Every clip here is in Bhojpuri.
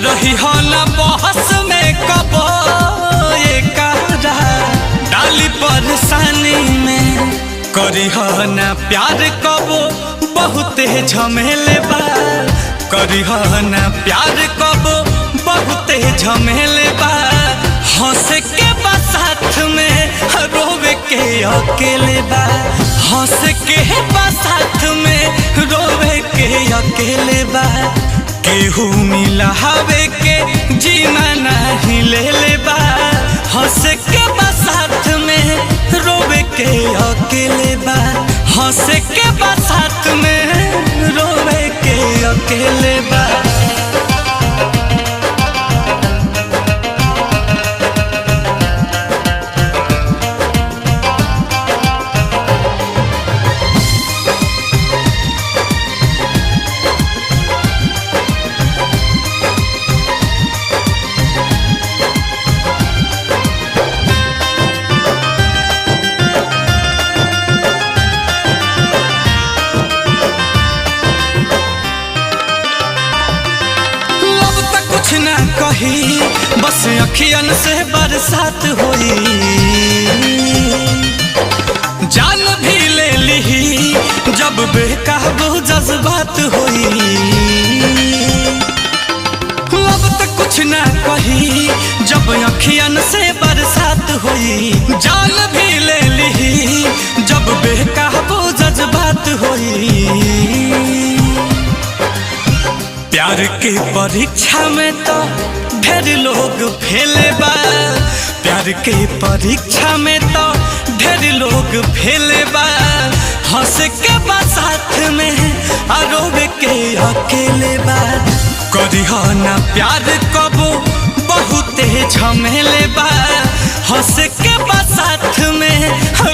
रही हो ना बहस में कबो ये करा डाली परेशानी में करी हो ना प्यार कबो बहुते झमेले बा करी हो ना प्यार कबो बहुते झमेले बा हंस के बा साथ में रोवे के अकेले बा हंस के बा साथ में रोवे के अकेले बा केहू मिला हवे के जीना नहीं ले ले बा हंस के बा साथ में रोवे के अकेले बा हंस के बा साथ में रोवे के अकेले बा। ना कही बस अखियन से बरसात हुई जान भी ले ली जब बेकाबू जज्बात हुई अब तक कुछ ना कही जब अखियन से बरसात हुई जान भी ले ली जब बेकाबू जज्बात हुई प्यार के परीक्षा में तो ढेर लोग फेले बा प्यार के परीक्षा में तो ढेर लोग फेले बा हंस के बा साथ में रोवे के अकेले बा करी हो ना प्यार कबो बहुते झमेले बा हंस के बा साथ में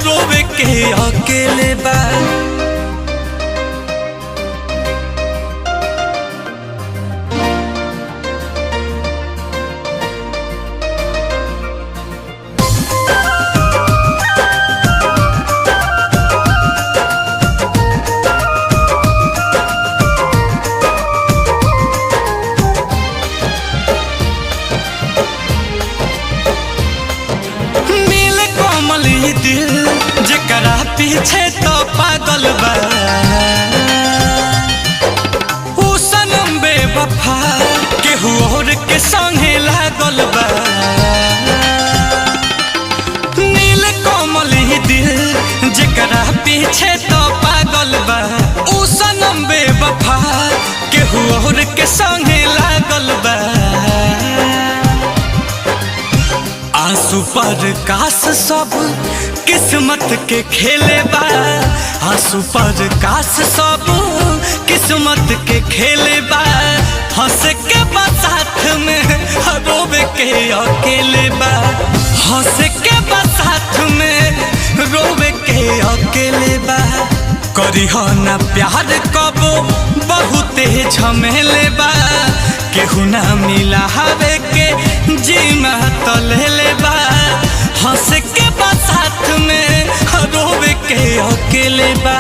रोवे के अकेले बा। दिल जकरा पीछे तो पागल बा ऊ सनम बेवफा केहू और के संगे लागल बा नील कोमल दिल जकरा पीछे तो पागल बा ऊ सनम बेवफा केहू और के संगे लागल बा आंसू पर काश सब किस्मत के खेले बा आंसू पर काश सब किस्मत के खेले बा हंस के बा साथ में रोवे के अकेले बा हंस के बा साथ में रोवे के अकेले बा करी हो ना प्यार कबो बहुते झमेले बा केहू ना मिला हवे के जीना तो ले ले बा हंस के बा साथ में रोवे के अकेले बा